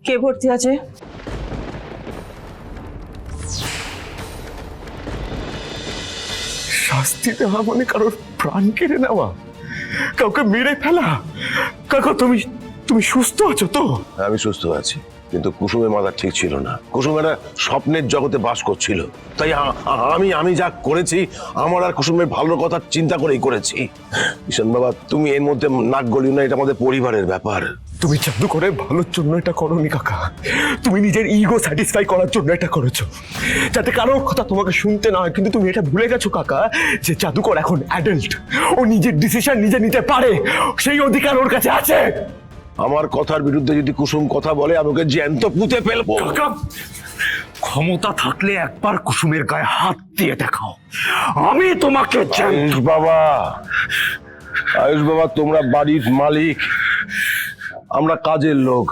কে ভর্তি আছে? শাস্তি দেওয়া মানে কারোর প্রাণ কেড়ে নেওয়া, কাউকে মেরে ফেলা। কাকা তুমি তুমি সুস্থ আছো তো? আমি সুস্থ আছি, কিন্তু কুসুমের মাথা ঠিক ছিল না। কুসুম একটা স্বপ্নের জগতে বাস করছিল, তাই আমি যা করেছি আমার আর কুসুমের ভালো কথা চিন্তা করেই করেছি। ঈশান বাবা, তুমি এর মধ্যে নাক গলিও না, এটা আমাদের পরিবারের ব্যাপার। তুমি জাদু করে ভালোর জন্য এটা করোনি কাকা, তুমি নিজের ইগো স্যাটিসফাই করার জন্য এটা করেছো, যাতে কারোর কথা তোমাকে শুনতে না হয়। কিন্তু তুমি এটা ভুলে গেছো কাকা, যে জাদুকর এখন অ্যাডাল্ট, ও নিজের ডিসিশন নিজে নিতে পারে, সেই অধিকার ওর কাছে আছে। আমার কথার বিরুদ্ধে যদি কুসুম কথা বলে আমি ওকে জ্যান্ত পুঁতে ফেলবো। কাকা, ক্ষমতা থাকলে একবার কুসুমের গায়ে হাত দিয়ে দেখাও, আমি তোমাকে আয়ুষ বাবা, আয়ুষ বাবা, তোমরা বাড়ির মালিক, আমরা কাজের লোক।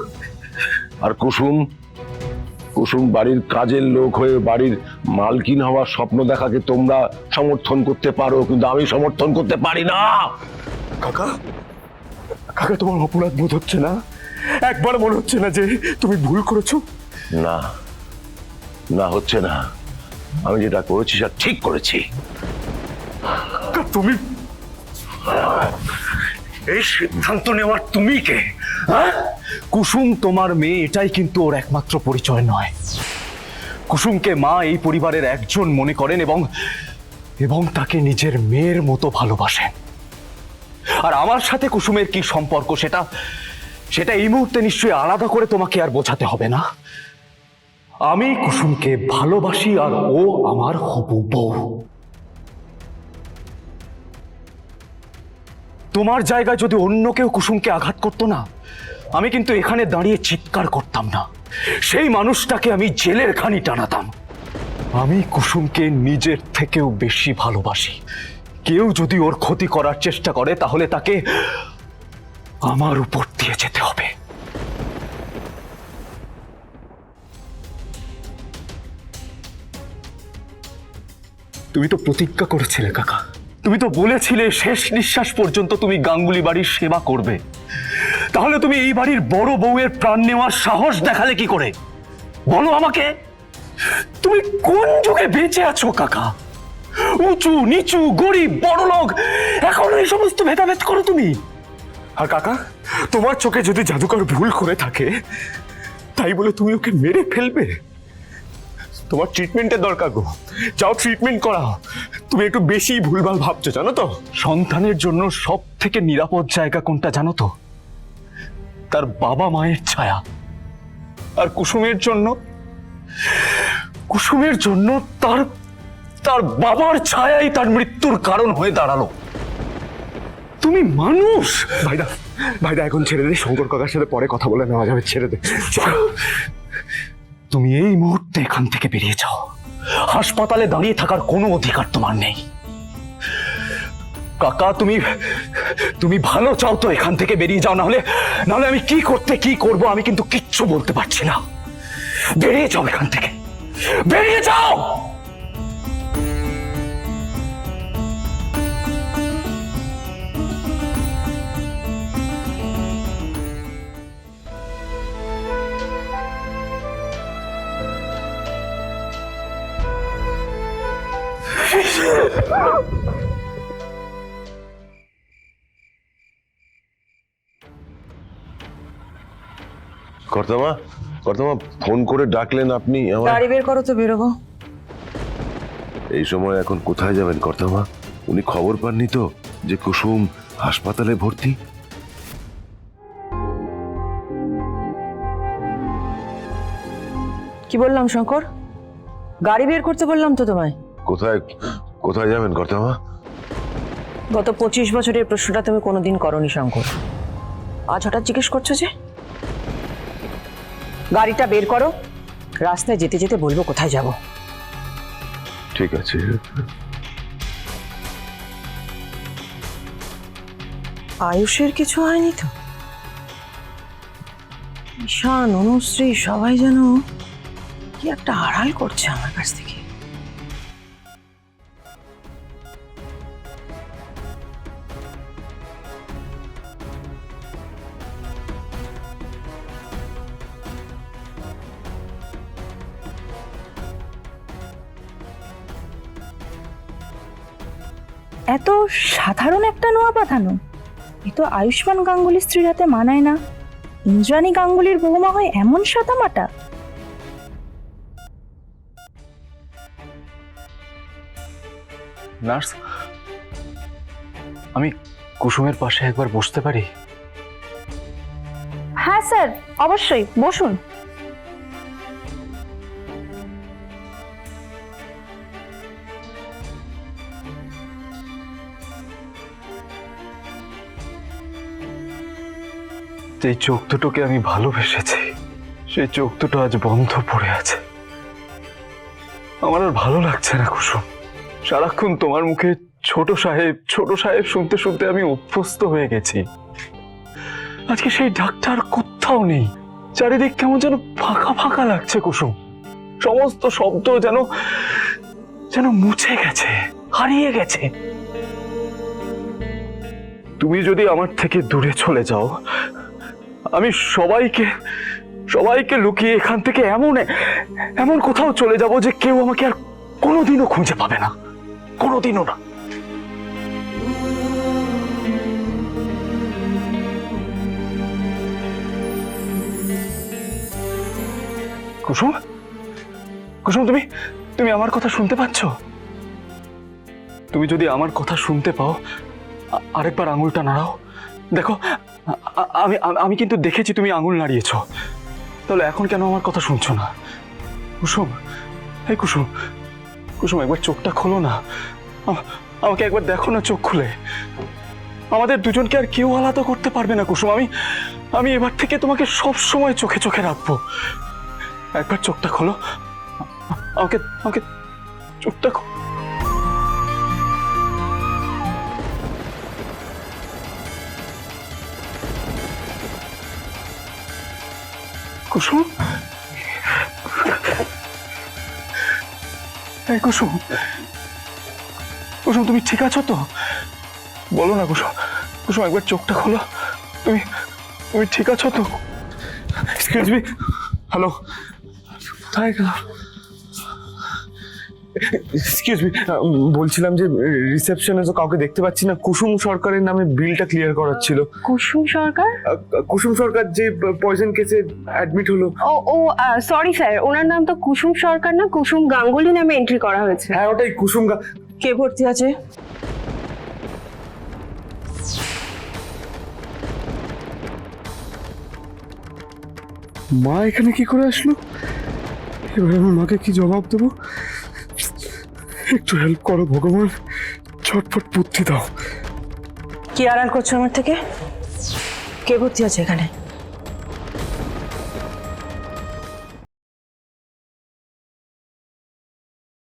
আর কুসুম বাড়ির কাজের লোক হয়ে বাড়ির মালকিন হওয়ার স্বপ্ন দেখাকে তোমরা সমর্থন করতে পারো, কিন্তু আমি সমর্থন করতে পারি না। কাকা, কাকা তোমার অপরাধ বোধ হচ্ছে না? একবার মনে হচ্ছে না যে তুমি ভুল করেছো? না, না হচ্ছে না। আমি যেটা করেছি সেটা ঠিক করেছি। তুমি এই সিদ্ধান্ত নেওয়ার তুমি কে? কুসুম তোমার মেয়ে, এটাই কিন্তু ওর একমাত্র পরিচয় নয়। কুসুমকে মা এই পরিবারের একজন মনে করেন এবং তাকে নিজের মেয়ের মতো ভালোবাসেন। আর আমার সাথে কুসুমের কি সম্পর্ক সেটা এই মুহূর্তে নিশ্চয়ই আলাদা করে তোমাকে আর বোঝাতে হবে না। আমি কুসুমকে ভালোবাসি আর ও আমার হবু বউ। তোমার জায়গায় যদি অন্য কেউ কুসুমকে আঘাত করতো না, আমি কিন্তু এখানে দাঁড়িয়ে চিৎকার করতাম না, সেই মানুষটাকে আমি জেলের খানি টানাতাম। আমি কুসুমকে নিজের থেকেও বেশি ভালোবাসি। কেউ যদি ওর ক্ষতি করার চেষ্টা করে তাহলে তাকে আমার উপর দিয়ে যেতে হবে। তুমি তো প্রতিজ্ঞা করেছিলে কাকা, তুমি তো বলেছিলে শেষ নিঃশ্বাস পর্যন্ত তুমি গাঙ্গুলি বাড়ির সেবা করবে। তাহলে তুমি এই বাড়ির বড় বউয়ের প্রাণ নেওয়ার সাহস দেখালে কি করে? বলো আমাকে, তুমি কোন যুগে বেঁচে আছো কাকা? উঁচু নিচু, গরিব বড়লোক, এখন এই সমস্ত ভেদাভেদ করো তুমি। আর কাকা, তোমার চোখে যদি জাদুকর ভুল করে থাকে তাই বলে তুমি ওকে মেরে ফেলবে? তোমার ট্রিটমেন্টের দরকার গো, যাও ট্রিটমেন্ট করাও। তুমি একটু বেশি ভুলভাল ভাবছো, জানো তো? সন্তানের জন্য সব থেকে নিরাপদ জায়গা কোনটা জানো তো? তার বাবা মায়ের ছায়া। আর কুসুমের জন্য তার বাবার ছায়াই তার মৃত্যুর কারণ হয়ে দাঁড়ালো। তুমি মানুষ। ভাইদা এখন ছেড়ে দে, শঙ্কর কাকার সাথে পরে কথা বলে নেওয়া যাবে, ছেড়ে দে। তুমি এই মুহূর্তে এখান থেকে বেরিয়ে যাও। হাসপাতালে দাঁড়িয়ে থাকার কোনো অধিকার তোমার নেই। কাকা, তুমি ভালো চাও তো এখান থেকে বেরিয়ে যাও, নাহলে আমি কি করব আমি কিন্তু কিচ্ছু বলতে পারছি না। বেরিয়ে যাও এখান থেকে, বেরিয়ে যাও। কর্তামা, ফোন করে ডাকলেন আপনি? গাড়ি বের করো তো বেরোবো। এই সময় এখন কোথায় যাবেন কর্তামা? উনি খবর পাননি তো যে কুসুম হাসপাতালে ভর্তি? কি বললাম শঙ্কর? গাড়ি বের করতে বললাম তো তোমায়। কোথায় যাবেন কর্তামা? গত 25 বছরের প্রশ্নটা তুমি কোনোদিন করনি শঙ্কর, আজ হঠাৎ জিজ্ঞেস করছো যে? গাড়িটা বের করো, রাস্তায় যেতে যেতে বলবো কোথায় যাব। ঠিক আছে। আয়ুষের কিছু হয়নি তো? ঈশান, অনুশ্রী সবাই যেন কি একটা আড়াল করছে আমার কাছ থেকে। এত সাধারণ একটা নোয়া পাঠানো? এ তো আয়ুষ্মান গাঙ্গুলির স্ত্রীর হাতে মানায় না। ইন্দ্রাণী গাঙ্গুলির বৌমা হয় এমন সাদামাটা? নার্স, আমি কুসুমের পাশে একবার বসতে পারি? হ্যাঁ স্যার, অবশ্যই বসুন। যেই চোখ দুটোকে আমি ভালোবেসেছি, সেই চোখ দুটো আজ বন্ধ পড়ে আছে। আমার আর ভালো লাগছে না কুসুম। সারাক্ষণ তোমার মুখে ছোট সাহেব ছোট সাহেব শুনতে শুনতে আমি অভ্যস্ত হয়ে গেছি। আজকে সেই ডাক্তার কোথাও নেই। চারিদিক কেমন যেন ফাঁকা ফাঁকা লাগছে কুসুম। সমস্ত শব্দ যেন যেন মুছে গেছে, হারিয়ে গেছে। তুমি যদি আমার থেকে দূরে চলে যাও, আমি সবাইকে লুকিয়ে এখান থেকে এমন কোথাও চলে যাব যে কেউ আমাকে আর কোনোদিনও খুঁজে পাবে না, কোনোদিনও না। কুসুম, কুসুম, তুমি আমার কথা শুনতে পাচ্ছ? তুমি যদি আমার কথা শুনতে পাও, আরেকবার আঙুলটা নাড়াও। দেখো, আমি কিন্তু দেখেছি তুমি আঙুল নাড়িয়েছ। তাহলে এখন কেন আমার কথা শুনছো না? কুসুম, এই কুসুম, কুসুম, একবার চোখটা খোলো না। আমাকে একবার দেখো না চোখ খুলে। আমাদের দুজনকে আর কেউ আলাদা করতে পারবে না কুসুম। আমি এবার থেকে তোমাকে সব সময় চোখে চোখে রাখবো। একবার চোখটা খোলো। আমাকে চোখটা কুসুম, এই কুসুম, কুসুম, তুমি ঠিক আছো তো? বলো না কুসুম। কুসুম, একবার চোখটা খোলো। তুমি ঠিক আছো তো? এক্সকিউজ মি, হ্যালো, কোথায় গেল? এক্সকিউজ মি, বলছিলাম যে রিসেপশনে তো কাউকে দেখতে পাচ্ছি না। কুসুম সরকারের নামে বিলটা ক্লিয়ার করার ছিল। কুসুম সরকার? কুসুম সরকার যে পয়জন কেসে অ্যাডমিট হলো। ও সরি স্যার, ওনার নাম তো কুসুম সরকার না, কুসুম গাঙ্গুলি নামে এন্ট্রি করা হয়েছে। হ্যাঁ, ওটাই কুসুম। কে ভর্তি আছে? মা এখানে কি করে আসলো? এবার আমি মাকে কি জবাব দেবো? একটু হেল্প করো ভগবান, ছটফট বুদ্ধি দাও। কি আড়াল করছো আমার থেকে? কে ভর্তি আছে এখানে?